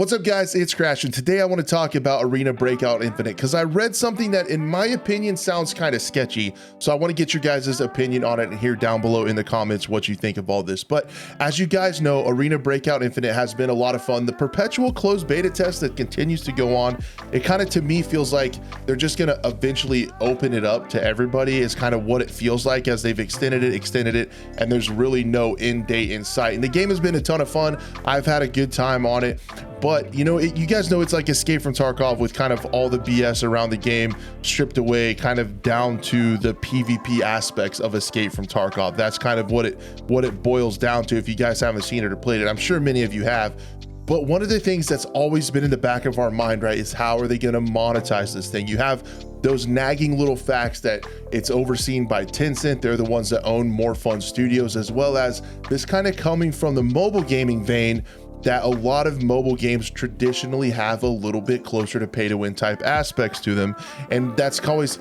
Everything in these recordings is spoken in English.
What's up guys, it's Crash, and today I want to talk about Arena Breakout Infinite because I read something that in my opinion sounds kind of sketchy. So I want to get your guys' opinion on it and hear down below in the comments what you think of all this. But as you guys know, Arena Breakout Infinite has been a lot of fun. The perpetual closed beta test that continues to go on, it kind of to me feels like they're just going to eventually open it up to everybody is kind of what it feels like as they've extended it, and there's really no end date in sight. And the game has been a ton of fun. I've had a good time on it. But you know, you guys know it's like Escape from Tarkov with kind of all the BS around the game stripped away, kind of down to the PvP aspects of Escape from Tarkov. That's kind of what it boils down to. If you guys haven't seen it or played it, I'm sure many of you have. But one of the things that's always been in the back of our mind, right, is how are they going to monetize this thing? You have those nagging little facts that it's overseen by Tencent. They're the ones that own More Fun Studios, as well as this kind of coming from the mobile gaming vein that a lot of mobile games traditionally have a little bit closer to pay to win type aspects to them. And that's always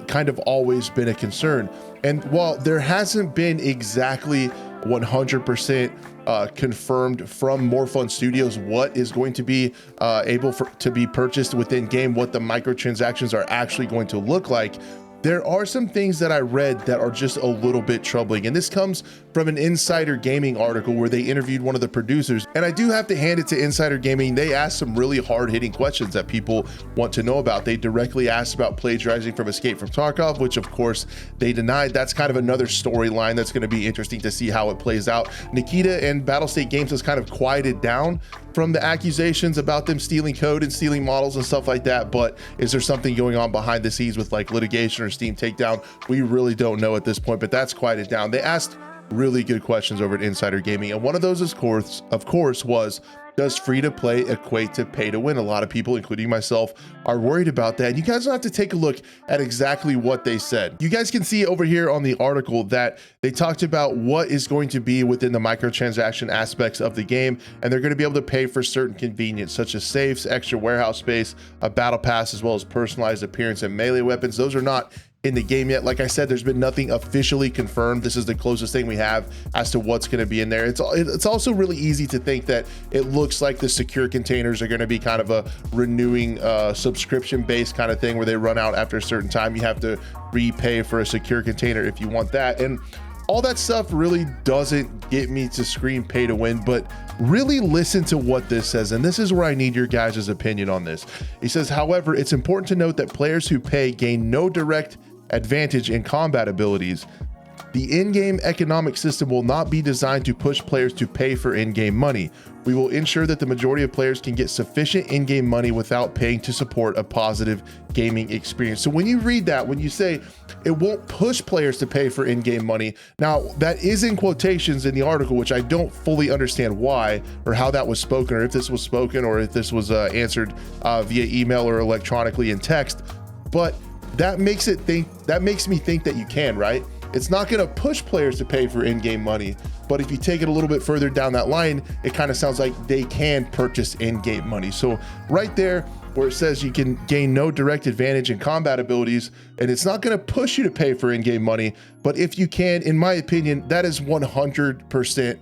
been a concern. And while there hasn't been exactly 100% confirmed from More Fun Studios what is going to be able to be purchased within game, what the microtransactions are actually going to look like, there are some things that I read that are just a little bit troubling. And this comes from an Insider Gaming article where they interviewed one of the producers. And I do have to hand it to Insider Gaming. They asked some really hard-hitting questions that people want to know about. They directly asked about plagiarizing from Escape from Tarkov, which of course they denied. That's kind of another storyline that's going to be interesting to see how it plays out. Nikita and Battlestate Games has kind of quieted down from the accusations about them stealing code and stealing models and stuff like that. But is there something going on behind the scenes with like litigation or Steam takedown? We really don't know at this point, but that's quieted down. They asked really good questions over at Insider Gaming, and one of those, of course, was, does free-to-play equate to pay-to-win? A lot of people, including myself, are worried about that. And you guys will have to take a look at exactly what they said. You guys can see over here on the article that they talked about what is going to be within the microtransaction aspects of the game, and they're going to be able to pay for certain convenience, such as safes, extra warehouse space, a battle pass, as well as personalized appearance and melee weapons. Those are not in the game yet. Like I said, there's been nothing officially confirmed. This is the closest thing we have as to what's going to be in there. It's also really easy to think that it looks like the secure containers are going to be kind of a renewing subscription based kind of thing where they run out after a certain time. You have to repay for a secure container if you want that. And all that stuff really doesn't get me to scream pay to win, but really listen to what this says. And this is where I need your guys' opinion on this. He says, however, it's important to note that players who pay gain no direct advantage in combat abilities. The in-game economic system will not be designed to push players to pay for in-game money. We will ensure that the majority of players can get sufficient in-game money without paying to support a positive gaming experience. So when you read that, when you say it won't push players to pay for in-game money, now that is in quotations in the article, which I don't fully understand why or how that was spoken, or if this was spoken, or if this was answered via email or electronically in text. But that makes me think that you can, right? It's not going to push players to pay for in-game money, but if you take it a little bit further down that line, it kind of sounds like they can purchase in-game money. So right there where it says you can gain no direct advantage in combat abilities, and it's not going to push you to pay for in-game money, but if you can, in my opinion, that is 100%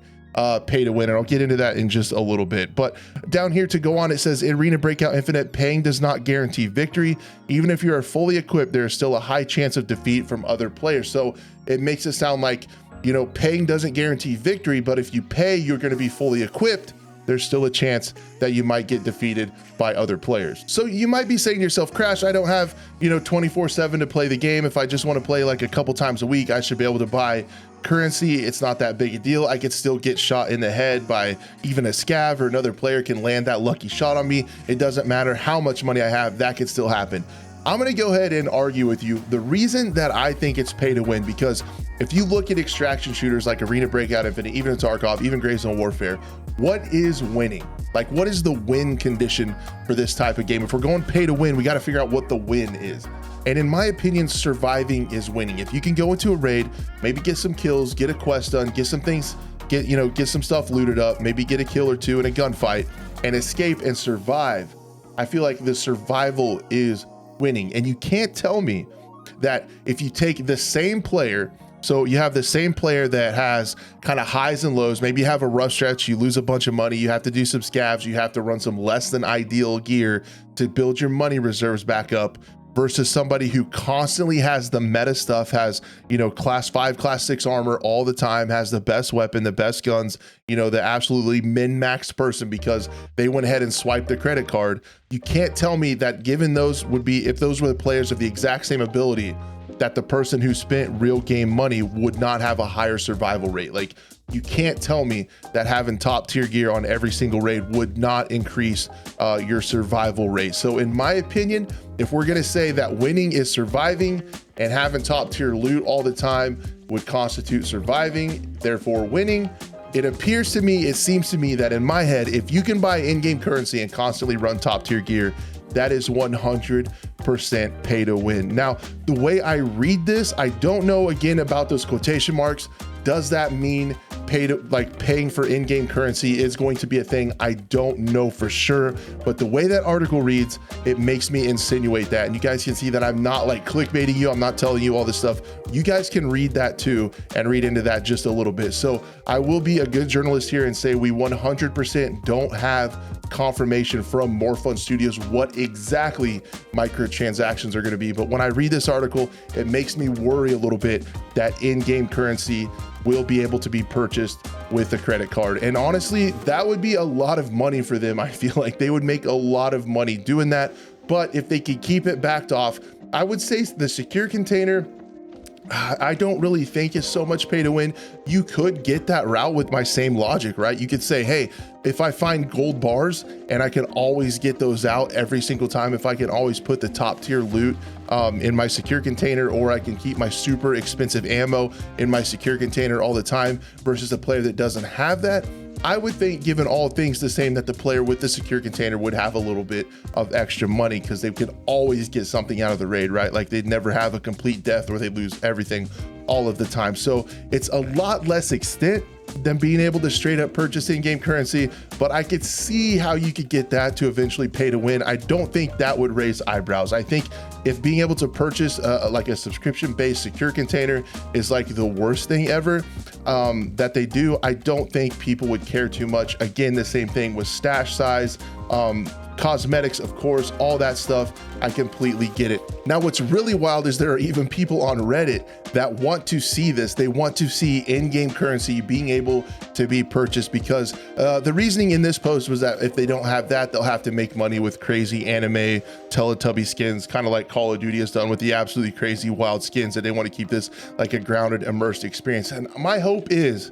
pay to win, and I'll get into that in just a little bit. But down here to go on, it says Arena Breakout Infinite, paying does not guarantee victory. Even if you are fully equipped, there is still a high chance of defeat from other players. So it makes it sound like, you know, paying doesn't guarantee victory, but if you pay, you're going to be fully equipped. There's still a chance that you might get defeated by other players. So you might be saying to yourself, Crash, I don't have, 24/7 to play the game. If I just want to play like a couple times a week, I should be able to buy currency. It's not that big a deal. I could still get shot in the head by even a scav, or another player can land that lucky shot on me. It doesn't matter how much money I have, that could still happen. I'm going to go ahead and argue with you. The reason that I think it's pay to win, because if you look at extraction shooters like Arena Breakout Infinite, even in Tarkov, even Gravezone Warfare, what is winning? Like, what is the win condition for this type of game? If we're going pay to win, we got to figure out what the win is. And in my opinion, surviving is winning. If you can go into a raid, maybe get some kills, get a quest done, get some things, get some stuff looted up, maybe get a kill or two in a gunfight, and escape and survive, I feel like the survival is winning. And you can't tell me that if you take the same player, So you have the same player that has kind of highs and lows. Maybe you have a rough stretch, you lose a bunch of money, you have to do some scavs, you have to run some less than ideal gear to build your money reserves back up, versus somebody who constantly has the meta stuff, has, you know, class 5, class 6 armor all the time, has the best weapon, the best guns, you know, the absolutely min-maxed person because they went ahead and swiped their credit card. You can't tell me that given those would be, if those were the players of the exact same ability, that the person who spent real game money would not have a higher survival rate. Like, you can't tell me that having top tier gear on every single raid would not increase your survival rate. So in my opinion, if we're gonna say that winning is surviving and having top tier loot all the time would constitute surviving, therefore winning, it appears to me, it seems to me that in my head, if you can buy in-game currency and constantly run top tier gear, that is 100% pay to win. Now, the way I read this, I don't know again about those quotation marks. Does that mean paying for in-game currency is going to be a thing? I don't know for sure, but the way that article reads, it makes me insinuate that. And you guys can see that I'm not like clickbaiting you. I'm not telling you all this stuff. You guys can read that too and read into that just a little bit. So I will be a good journalist here and say we 100% don't have confirmation from More Fun Studios what exactly microtransactions are going to be. But when I read this article, it makes me worry a little bit that in-game currency will be able to be purchased with a credit card. And honestly, that would be a lot of money for them. I feel like they would make a lot of money doing that. But if they could keep it backed off, I would say the secure container, I don't really think is so much pay to win. You could get that route with my same logic, right? You could say, hey, if I find gold bars and I can always get those out every single time, if I can always put the top tier loot in my secure container, or I can keep my super expensive ammo in my secure container all the time, versus a player that doesn't have that, I would think, given all things the same, that the player with the secure container would have a little bit of extra money because they could always get something out of the raid, right? Like they'd never have a complete death or they lose everything all of the time. So it's a lot less extent than being able to straight up purchase in-game currency, but I could see how you could get that to eventually pay to win. I don't think that would raise eyebrows. I think if being able to purchase like a subscription-based secure container is like the worst thing ever that they do, I don't think people would care too much. Again, the same thing with stash size, cosmetics, of course, all that stuff. I completely get it. Now, what's really wild is there are even people on Reddit that want to see this. They want to see in-game currency being able to be purchased, because the reasoning in this post was that if they don't have that, they'll have to make money with crazy anime Teletubby skins, kind of like Call of Duty has done with the absolutely crazy wild skins, that they want to keep this like a grounded, immersed experience. And my hope is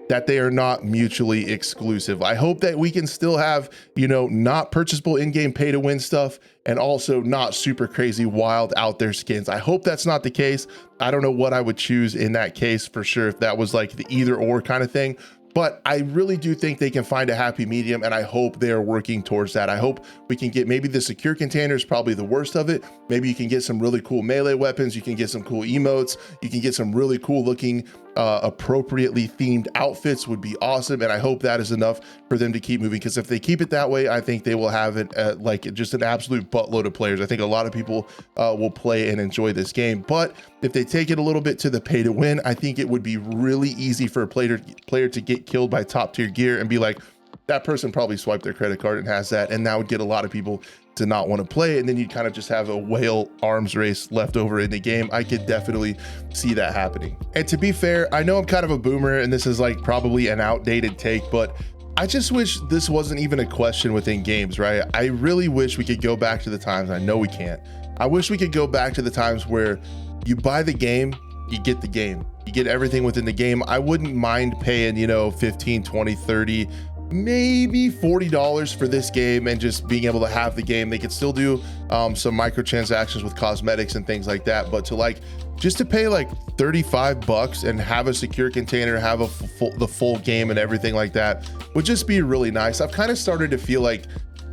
that they are not mutually exclusive. I hope that we can still have, you know, not purchasable in-game pay to win stuff and also not super crazy wild out there skins. I hope that's not the case. I don't know what I would choose in that case for sure, if that was like the either or kind of thing. But I really do think they can find a happy medium, and I hope they are working towards that. I hope we can get, maybe the secure container is probably the worst of it. Maybe you can get some really cool melee weapons. You can get some cool emotes. You can get some really cool looking, appropriately themed outfits would be awesome. And I hope that is enough for them to keep moving, because if they keep it that way, I think they will have it like just an absolute buttload of players. I think a lot of people will play and enjoy this game. But if they take it a little bit to the pay to win, I think it would be really easy for a player to get killed by top tier gear and be like, that person probably swiped their credit card and has that, and that would get a lot of people to not want to play, and then you kind of just have a whale arms race left over in the game. I could definitely see that happening. And to be fair, I know I'm kind of a boomer and this is like probably an outdated take, but I just wish this wasn't even a question within games, right? I really wish we could go back to the times, I know we can't. I wish we could go back to the times where you buy the game, you get the game, you get everything within the game. I wouldn't mind paying, you know, 15, 20, 30, maybe $40 for this game and just being able to have the game. They could still do some microtransactions with cosmetics and things like that, but to like just to pay like 35 bucks and have a secure container, have the full game and everything like that would just be really nice. I've kind of started to feel like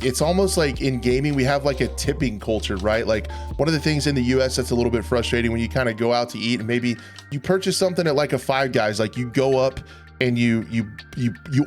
it's almost like in gaming, we have like a tipping culture, right? Like one of the things in the US that's a little bit frustrating when you kind of go out to eat and maybe you purchase something at like a Five Guys, like you go up and you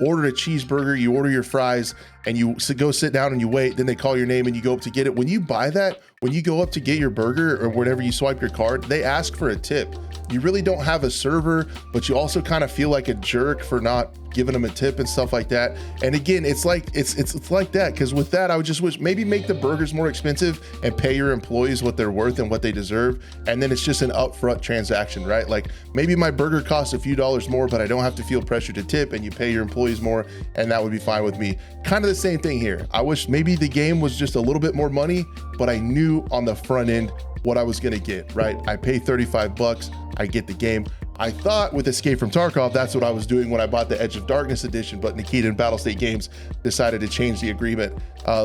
order a cheeseburger, you order your fries, and you go sit down and you wait, then they call your name and you go up to get it. When you buy that, when you go up to get your burger or whenever you swipe your card, they ask for a tip. You really don't have a server, but you also kind of feel like a jerk for not giving them a tip and stuff like that. And again, it's like that, because with that, I would just wish maybe make the burgers more expensive and pay your employees what they're worth and what they deserve. And then it's just an upfront transaction, right? Like maybe my burger costs a few dollars more, but I don't have to feel pressure to tip, and you pay your employees more, and that would be fine with me. Kind of the same thing here. I wish maybe the game was just a little bit more money, but I knew on the front end what I was gonna get, right? I pay 35 bucks, I get the game. I thought with Escape from Tarkov, that's what I was doing when I bought the Edge of Darkness edition, but Nikita and Battlestate Games decided to change the agreement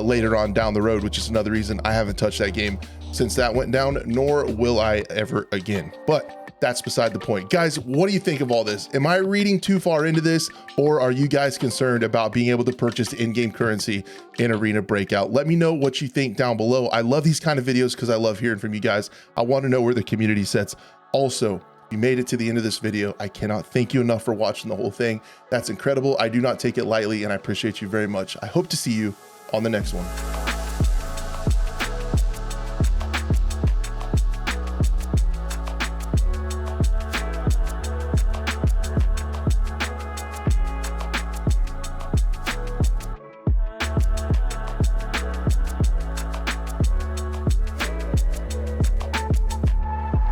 later on down the road, which is another reason I haven't touched that game since that went down, nor will I ever again. But that's beside the point. Guys, what do you think of all this? Am I reading too far into this, or are you guys concerned about being able to purchase in-game currency in Arena Breakout? Let me know what you think down below. I love these kind of videos because I love hearing from you guys. I want to know where the community sits. Also, you made it to the end of this video. I cannot thank you enough for watching the whole thing. That's incredible. I do not take it lightly, and I appreciate you very much. I hope to see you on the next one.